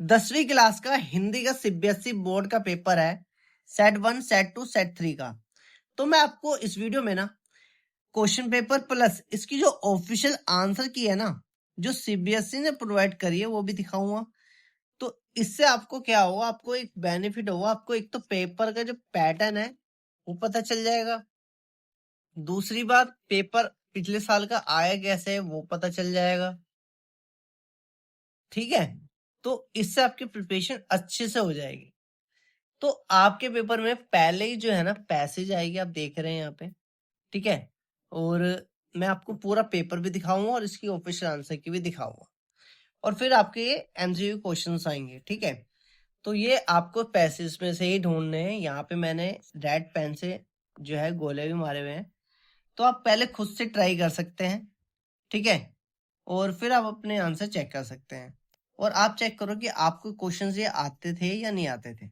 10वीं क्लास का हिंदी का सीबीएसई बोर्ड का पेपर है, सेट 1, सेट 2, सेट 3 का। तो मैं आपको इस वीडियो में ना क्वेश्चन पेपर प्लस इसकी जो ऑफिशियल आंसर की है ना, जो सीबीएसई ने प्रोवाइड करी है, वो भी दिखाऊंगा। तो इससे आपको क्या होगा, आपको एक बेनिफिट होगा। आपको एक तो पेपर का जो पैटर्न है वो पता चल जाएगा, दूसरी बात पेपर पिछले साल का आया कैसे है वो पता चल जाएगा। ठीक है, तो इससे आपकी प्रिपरेशन अच्छे से हो जाएगी। तो आपके पेपर में पहले ही जो है ना पैसेज आएगी, आप देख रहे हैं यहाँ पे। ठीक है, और मैं आपको पूरा पेपर भी दिखाऊंगा और इसकी ऑफिशियल आंसर की भी दिखाऊंगा, और फिर आपके ये एमसीक्यू क्वेश्चंस आएंगे। ठीक है, तो ये आपको पैसेज में से ही ढूंढने हैं। यहाँ पे मैंने रेड पेन से जो है गोले भी मारे हुए हैं, तो आप पहले खुद से ट्राई कर सकते हैं। ठीक है, और फिर आप अपने आंसर चेक कर सकते हैं, और आप चेक करो कि आपको क्वेश्चंस ये आते थे या नहीं आते थे।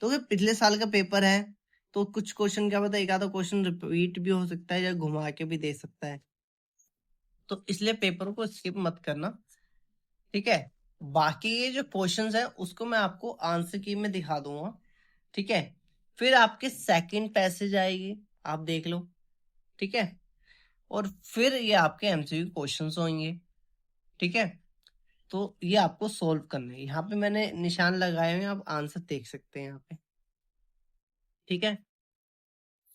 तो ये पिछले साल का पेपर है, तो कुछ क्वेश्चन क्या पता एक आधा क्वेश्चन रिपीट भी हो सकता है या घुमा के भी दे सकता है, तो इसलिए पेपर को स्किप मत करना। ठीक है, बाकी ये जो क्वेश्चंस हैं उसको मैं आपको आंसर की में दिखा दूंगा। ठीक है, फिर आपके सेकंड पैसेज आएगी, आप देख लो। ठीक है, और फिर ये आपके एमसीक्यू क्वेश्चंस होंगे। ठीक है, तो ये आपको सोल्व करना है। यहाँ पे मैंने निशान लगाए हुए हैं, आप आंसर देख सकते हैं यहाँ पे। ठीक है,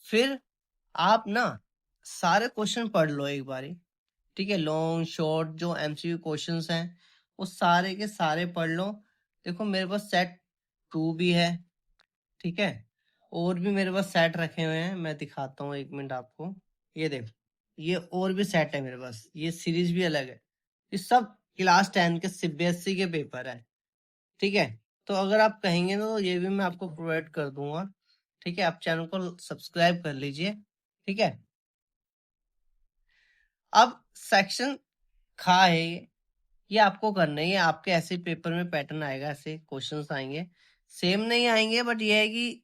फिर आप ना सारे क्वेश्चन पढ़ लो एक बारी। ठीक है, लॉन्ग शॉर्ट जो एमसीक्यू क्वेश्चंस हैं वो सारे के सारे पढ़ लो। देखो मेरे पास सेट 2 भी है। ठीक है, और भी मेरे पास सेट रखे हुए हैं, मैं दिखाता हूँ, एक मिनट आपको। ये देखो, ये और भी सेट है मेरे पास, ये सीरीज भी अलग है। ये सब क्लास 10 के सीबीएसई के पेपर है। ठीक है, तो अगर आप कहेंगे तो ये भी मैं आपको प्रोवाइड कर दूंगा। ठीक है, आप चैनल को सब्सक्राइब कर लीजिए। ठीक है, अब सेक्शन खा है ये आपको करना है। ये आपके ऐसे पेपर में पैटर्न आएगा, ऐसे क्वेश्चंस आएंगे, सेम नहीं आएंगे, बट ये है कि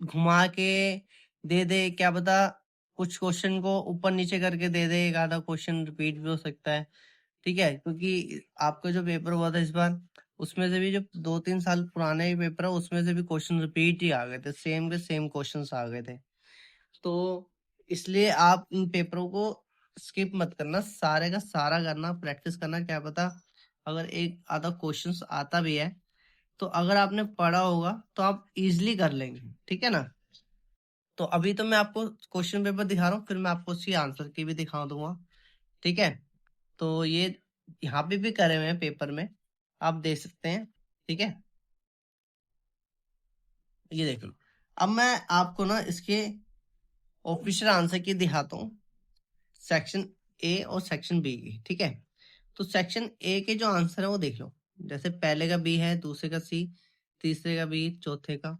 घुमा के दे दे, क्या पता कुछ क्वेश्चन को ऊपर नीचे करके दे दे, एक आधा क्वेश्चन रिपीट भी हो सकता है। ठीक है, क्योंकि आपका जो पेपर हुआ था इस बार, उसमें से भी जो 2-3 साल पुराने पेपर है उसमें से भी क्वेश्चन रिपीट ही आ गए थे, सेम के सेम क्वेश्चन आ गए थे। तो इसलिए आप इन पेपरों को स्किप मत करना, सारे का सारा करना, प्रैक्टिस करना। क्या पता अगर एक आधा क्वेश्चन आता भी है तो अगर आपने पढ़ा होगा तो आप इजिली कर लेंगे। ठीक है ना, तो अभी तो मैं आपको क्वेश्चन पेपर दिखा रहा हूँ, फिर मैं आपको उसकी आंसर की भी दिखा दूंगा। ठीक है, तो ये यहाँ पे भी करे हुए हैं पेपर में, आप देख सकते हैं। ठीक है, ये देख लो। अब मैं आपको ना इसके ऑफिशियल आंसर की दिखाता हूँ, सेक्शन ए और सेक्शन बी की। ठीक है, तो सेक्शन ए के जो आंसर है वो देख लो। जैसे पहले का बी है, दूसरे का सी, तीसरे का बी, चौथे का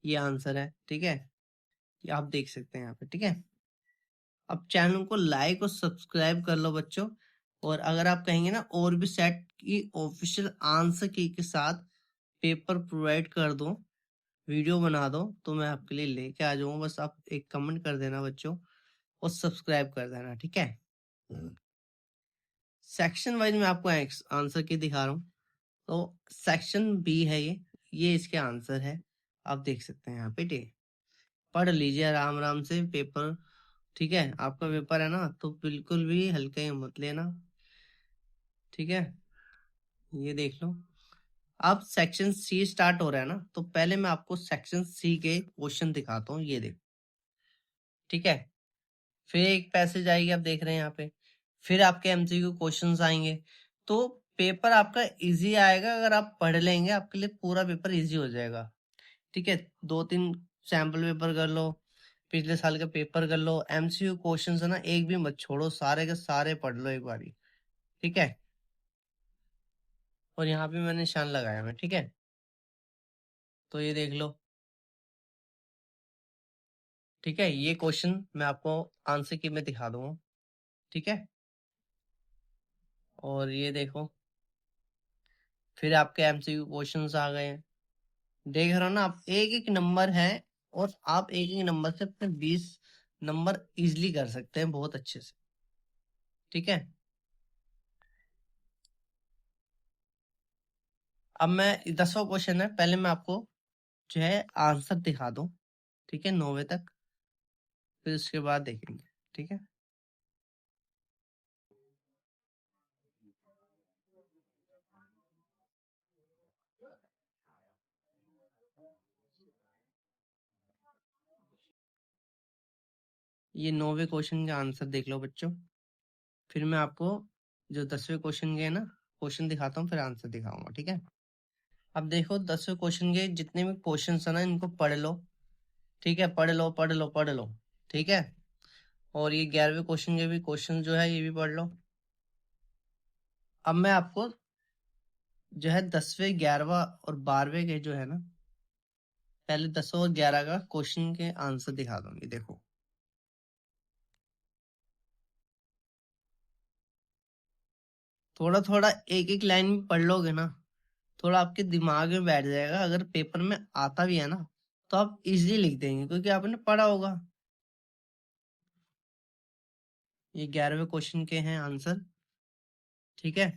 ये आंसर है। ठीक है, ये आप देख सकते हैं यहाँ पे। ठीक है, अब चैनल को लाइक और सब्सक्राइब कर लो बच्चों, और अगर आप कहेंगे ना और भी सेट की ऑफिशियल आंसर की के साथ पेपर प्रोवाइड कर दो, वीडियो बना दो, तो मैं आपके लिए लेके आ जाऊंगा। बस आप एक कमेंट कर देना बच्चों, और सब्सक्राइब कर देना। ठीक है, सेक्शन वाइज मैं आपको आंसर की दिखा रहा हूँ। तो सेक्शन बी है ये इसके आंसर है, आप देख सकते हैं यहाँ पे। ठीक है, पढ़ लीजिए आराम आराम से पेपर। ठीक है, आपका पेपर है ना, तो बिल्कुल भी हल्के में मत लेना। ठीक है, ये देख लो। अब सेक्शन सी स्टार्ट हो रहा है ना, तो पहले मैं आपको सेक्शन सी के क्वेश्चन दिखाता हूँ, ये देखो। ठीक है, फिर एक पैसेज आएगी, आप देख रहे हैं यहाँ पे, फिर आपके एमसीक्यू क्वेश्चंस आएंगे। तो पेपर आपका इजी आएगा, अगर आप पढ़ लेंगे आपके लिए पूरा पेपर इजी हो जाएगा। ठीक है, 2-3 सैंपल पेपर कर लो, पिछले साल का पेपर कर लो, एमसीक्यू क्वेश्चंस है ना एक भी मत छोड़ो, सारे के सारे पढ़ लो एक बारी। ठीक है, और यहाँ पे मैंने निशान लगाया है। ठीक है, तो ये देख लो। ठीक है, ये क्वेश्चन मैं आपको आंसर की में दिखा दूंगा। ठीक है, और ये देखो, फिर आपके एमसीक्यू क्वेश्चंस आ गए हैं। देख रहे हो ना आप, एक एक नंबर है, और आप एक एक नंबर से अपने 20 नंबर इजिली कर सकते हैं बहुत अच्छे से। ठीक है, अब मैं 10वां क्वेश्चन है, पहले मैं आपको जो है आंसर दिखा दूं, ठीक है, 9वें तक, फिर उसके बाद देखेंगे, ठीक है। ये 9वें क्वेश्चन के आंसर देख लो बच्चों, फिर मैं आपको जो 10वें क्वेश्चन के है ना क्वेश्चन दिखाता हूँ, फिर आंसर दिखाऊंगा, ठीक है। अब देखो 10वें क्वेश्चन के जितने भी क्वेश्चन है ना, इनको पढ़ लो, ठीक है, पढ़ लो पढ़ लो पढ़ लो, ठीक है। और ये 11वें क्वेश्चन के भी क्वेश्चन जो है ये भी पढ़ लो। अब मैं आपको जो है 10वें 11वां और 12वें के जो है ना, पहले 10 और 11 का क्वेश्चन के आंसर दिखा दूंगी, देखो। थोड़ा थोड़ा एक एक लाइन भी पढ़ लोगे ना, थोड़ा आपके दिमाग में बैठ जाएगा, अगर पेपर में आता भी है ना तो आप इजीली लिख देंगे, क्योंकि आपने पढ़ा होगा। ये 11वें क्वेश्चन के हैं आंसर, ठीक है।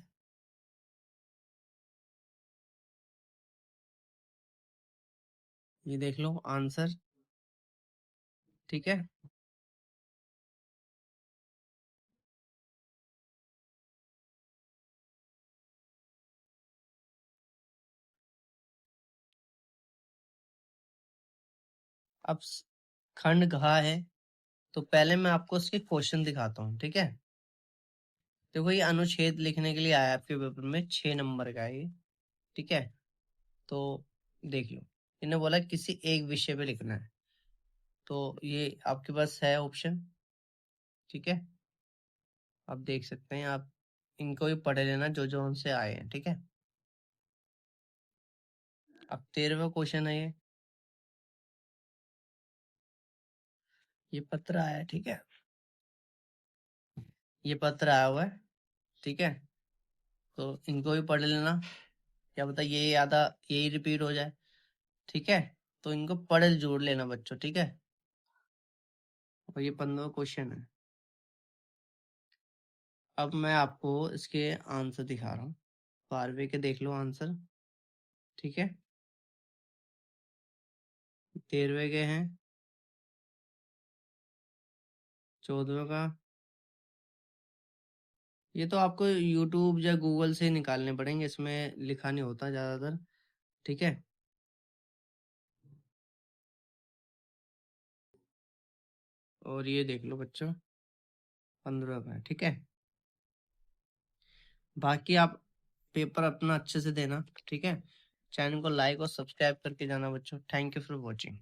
ये देख लो आंसर, ठीक है। अब खंड घा है, तो पहले मैं आपको उसके क्वेश्चन दिखाता हूँ, ठीक है। देखो ये अनुच्छेद लिखने के लिए आया आपके पेपर में, 6 नंबर का है ये, ठीक है। तो देख लो, इन्हें बोला किसी एक विषय पे लिखना है, तो ये आपके पास है ऑप्शन, ठीक है। आप देख सकते हैं, आप इनको भी पढ़ लेना जो जो उनसे आए हैं, ठीक है। अब 13वां क्वेश्चन है ये पत्र आया है, ठीक है। ये पत्र आया हुआ है, ठीक है। तो इनको भी पढ़ लेना, क्या पता ये आधा यही रिपीट हो जाए, ठीक है। तो इनको पढ़ जोड़ लेना बच्चों, ठीक है। और ये 15वां क्वेश्चन है। अब मैं आपको इसके आंसर दिखा रहा हूँ, 12वें के देख लो आंसर, ठीक है। 13वें के हैं, 14वें का, ये तो आपको यूट्यूब या गूगल से निकालने पड़ेंगे, इसमें लिखा नहीं होता ज्यादातर, ठीक है। और ये देख लो बच्चों, 15 का है, ठीक है। बाकी आप पेपर अपना अच्छे से देना, ठीक है। चैनल को लाइक और सब्सक्राइब करके जाना बच्चों। Thank you for watching.